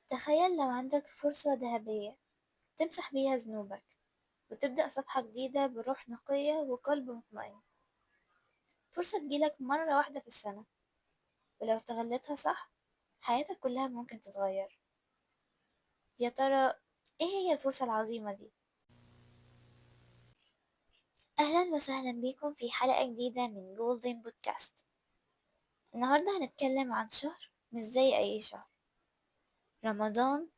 تخيل لو عندك فرصة ذهبية تمسح بيها ذنوبك وتبدأ صفحة جديدة بروح نقية وقلب مطمئن. فرصة تجيلك مرة واحدة في السنة، ولو استغلتها صح حياتك كلها ممكن تتغير. يا ترى ايه هي الفرصة العظيمة دي؟ أهلا وسهلا بيكم في حلقة جديدة من جولدن بودكاست. النهاردة هنتكلم عن شهر مش زي أي شهر، رمضان،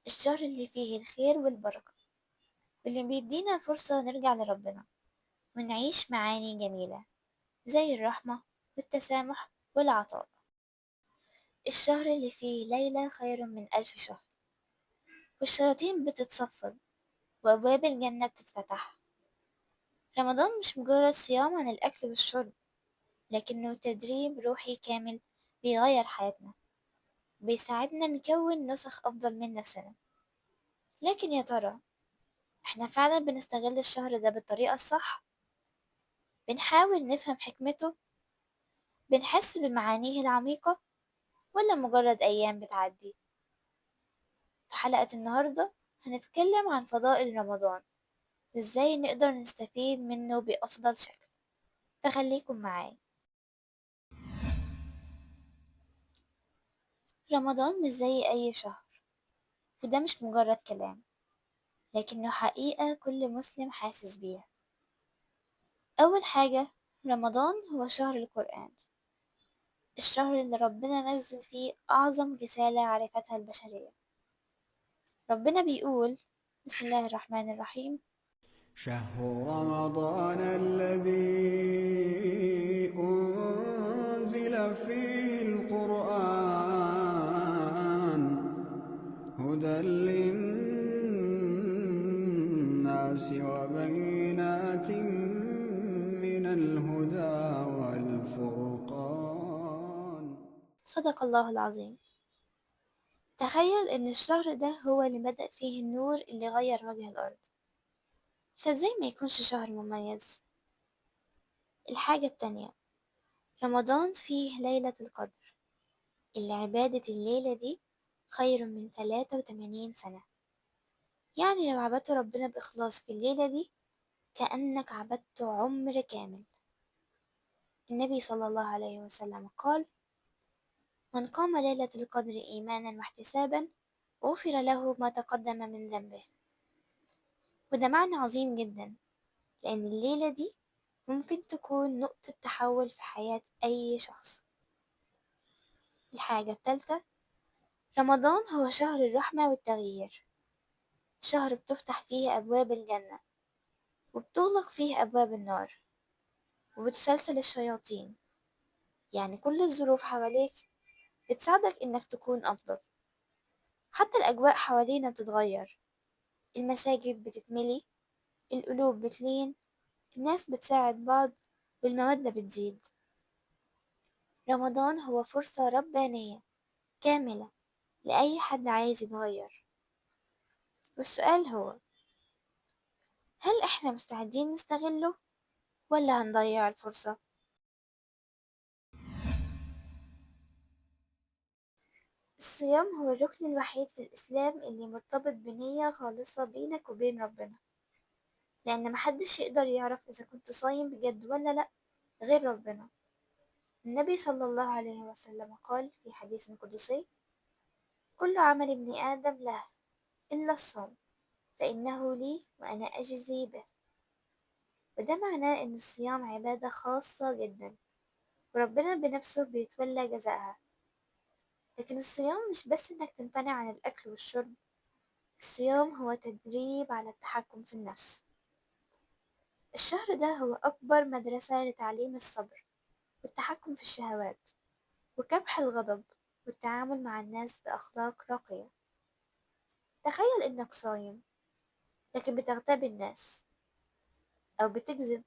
الشهر اللي فيه الخير والبركة، واللي بيدينا فرصة نرجع لربنا ونعيش معاني جميلة زي الرحمة والتسامح والعطاء. الشهر اللي فيه ليلة خير من 1000 شهر، والشياطين بتتصفد وأبواب الجنة بتتفتح. رمضان مش مجرد صيام عن الأكل والشرب، لكنه تدريب روحي كامل بيغير حياتنا، بيساعدنا نكون نسخ أفضل من نفسنا. لكن يا ترى احنا فعلا بنستغل الشهر ده بالطريقة الصح؟ بنحاول نفهم حكمته؟ بنحس بمعانيه العميقة؟ ولا مجرد أيام بتعدي؟ في حلقة النهاردة هنتكلم عن فضائل رمضان وإزاي نقدر نستفيد منه بأفضل شكل، فخليكم معايا. رمضان مش زي أي شهر، وده مش مجرد كلام، لكنه حقيقة كل مسلم حاسس بيها. أول حاجة، رمضان هو شهر القرآن، الشهر اللي ربنا نزل فيه أعظم رسالة عرفتها البشرية. ربنا بيقول: بسم الله الرحمن الرحيم: شهر رمضان الذي أنزل فيه القرآن هدى للناس وبينات من الهدى والفرقان. صدق الله العظيم. تخيل إن الشهر ده هو اللي بدأ فيه النور اللي غير وجه الأرض، فازاي ما يكونش شهر مميز؟ الحاجة التانية، رمضان فيه ليلة القدر، اللي عبادة الليلة دي خير من 83 سنة. يعني لو عبدت ربنا بإخلاص في الليلة دي كأنك عبدت عمر كامل. النبي صلى الله عليه وسلم قال: من قام ليلة القدر إيمانا واحتسابا غفر له ما تقدم من ذنبه. وده معنى عظيم جدا، لأن الليلة دي ممكن تكون نقطة تحول في حياة أي شخص. الحاجة التالتة، رمضان هو شهر الرحمة والتغيير، شهر بتفتح فيه أبواب الجنة وبتغلق فيه أبواب النار، وبتسلسل الشياطين. يعني كل الظروف حواليك بتساعدك إنك تكون أفضل. حتى الأجواء حوالينا بتتغير، المساجد بتتملي، القلوب بتلين، الناس بتساعد بعض، والمودة بتزيد. رمضان هو فرصة ربانية كاملة لأي حد عايز يتغير. والسؤال هو: هل إحنا مستعدين نستغله ولا هنضيع الفرصة؟ الصيام هو الركن الوحيد في الإسلام اللي مرتبط بنية خالصة بينك وبين ربنا، لأن محدش يقدر يعرف إذا كنت صايم بجد ولا لأ غير ربنا. النبي صلى الله عليه وسلم قال في حديث قدسي: كل عمل ابن آدم له إلا الصوم فإنه لي وأنا أجزي به. وده معناه إن الصيام عبادة خاصة جدا، وربنا بنفسه بيتولى جزاءها. لكن الصيام مش بس إنك تمتنع عن الأكل والشرب، الصيام هو تدريب على التحكم في النفس. الشهر ده هو أكبر مدرسة لتعليم الصبر والتحكم في الشهوات وكبح الغضب والتعامل مع الناس بأخلاق راقية. تخيل إنك صايم لكن بتغتاب الناس، أو بتكذب،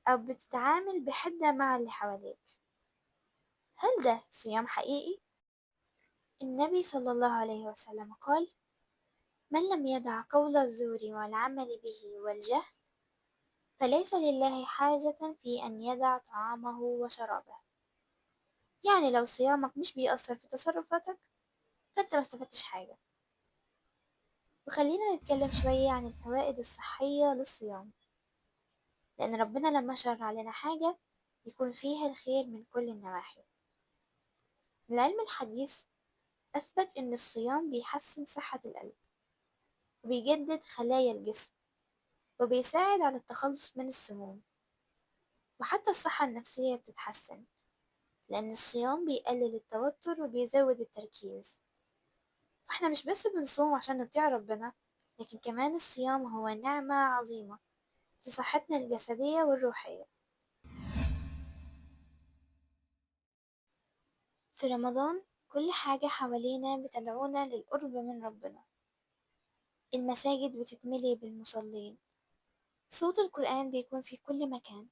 أو بتتعامل بحدة مع اللي حواليك. هل ده صيام حقيقي؟ النبي صلى الله عليه وسلم قال: من لم يدع قول الزور والعمل به والجهل فليس لله حاجة في أن يدع طعامه وشرابه. يعني لو صيامك مش بيأثر في تصرفاتك فانت ما استفدتش حاجة. وخلينا نتكلم شوية عن الفوائد الصحية للصيام، لأن ربنا لما شرع لنا حاجة يكون فيها الخير من كل النواحي. العلم الحديث أثبت إن الصيام بيحسن صحة القلب، وبيجدد خلايا الجسم، وبيساعد على التخلص من السموم، وحتى الصحة النفسية بتتحسن، لأن الصيام بيقلل التوتر وبيزود التركيز. فاحنا مش بس بنصوم عشان نطيع ربنا، لكن كمان الصيام هو نعمة عظيمة لصحتنا الجسدية والروحية. في رمضان كل حاجة حوالينا بتدعونا للقرب من ربنا. المساجد بتتملي بالمصلين، صوت القرآن بيكون في كل مكان،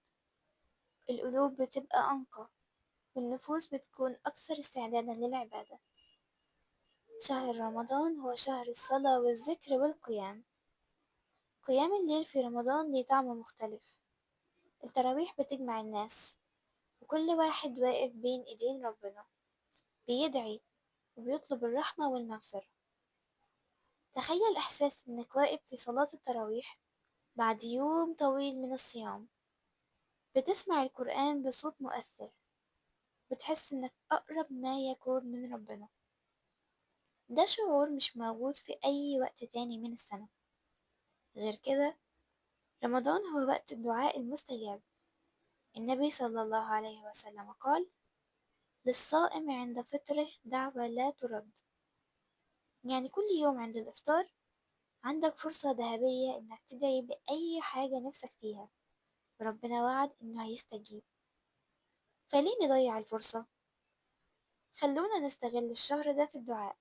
القلوب بتبقى أنقى، والنفوس بتكون أكثر استعدادا للعبادة. شهر رمضان هو شهر الصلاة والذكر والقيام. قيام الليل في رمضان ليه طعم مختلف. التراويح بتجمع الناس، وكل واحد واقف بين إيدين ربنا بيدعي وبيطلب الرحمة والمغفرة. تخيل إحساس إنك واقف في صلاة التراويح بعد يوم طويل من الصيام، بتسمع القرآن بصوت مؤثر، بتحس إنك أقرب ما يكون من ربنا. ده شعور مش موجود في أي وقت تاني من السنة. غير كده، رمضان هو وقت الدعاء المستجاب. النبي صلى الله عليه وسلم قال: للصائم عند فطره دعوة لا ترد. يعني كل يوم عند الإفطار عندك فرصة ذهبية إنك تدعي بأي حاجة نفسك فيها، وربنا وعد إنه هيستجيب. فليه نضيع الفرصة؟ خلونا نستغل الشهر ده في الدعاء،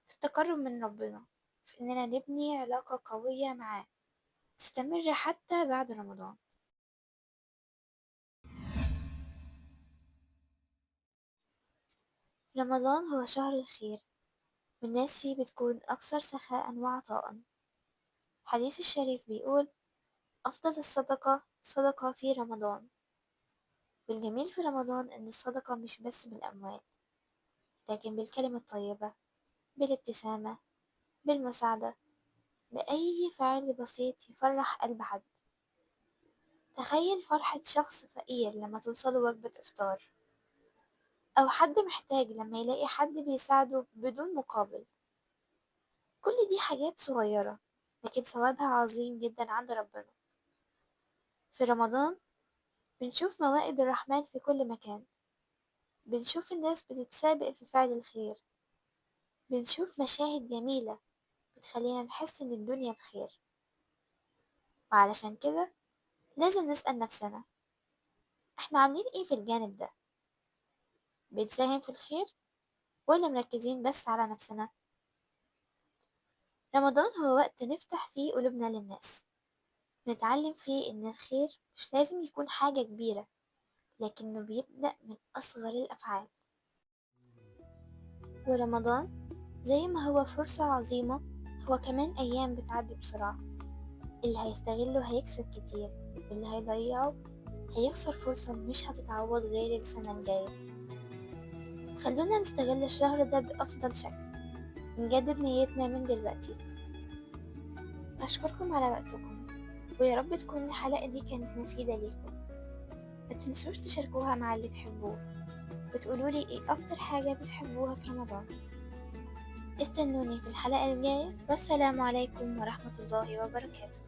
في التقرب من ربنا، في إننا نبني علاقة قوية معاه تستمر حتى بعد رمضان. رمضان هو شهر الخير، والناس فيه بتكون أكثر سخاء وعطاء. حديث الشريف بيقول: أفضل الصدقة صدقة في رمضان. والجميل في رمضان إن الصدقة مش بس بالأموال، لكن بالكلمة الطيبة، بالابتسامة، بالمساعدة، بأي فعل بسيط يفرح قلب حد. تخيل فرحة شخص فقير لما توصله وجبة إفطار، أو حد محتاج لما يلاقي حد بيساعده بدون مقابل. كل دي حاجات صغيرة، لكن ثوابها عظيم جدا عند ربنا. في رمضان بنشوف موائد الرحمن في كل مكان، بنشوف الناس بتتسابق في فعل الخير، بنشوف مشاهد جميلة بتخلينا نحس إن الدنيا بخير. وعلشان كده لازم نسأل نفسنا، احنا عاملين ايه في الجانب ده؟ بنساهم في الخير ولا مركزين بس على نفسنا؟ رمضان هو وقت نفتح فيه قلوبنا للناس، نتعلم فيه إن الخير مش لازم يكون حاجة كبيرة، لكنه بيبدأ من أصغر الأفعال. ورمضان زي ما هو فرصة عظيمة، هو كمان أيام بتعدي بسرعة. اللي هيستغله هيكسب كتير، واللي هيضيعه هيخسر فرصة مش هتتعوض غير السنة الجاية. خلونا نستغل الشهر ده بأفضل شكل، نجدد نيتنا من دلوقتي. أشكركم على وقتكم، ويا رب تكون الحلقة دي كانت مفيدة ليكم. ما تنسوش تشاركوها مع اللي تحبوه، وتقولولي ايه أكتر حاجة بتحبوها في رمضان. استنوني في الحلقة الجاية، والسلام عليكم ورحمة الله وبركاته.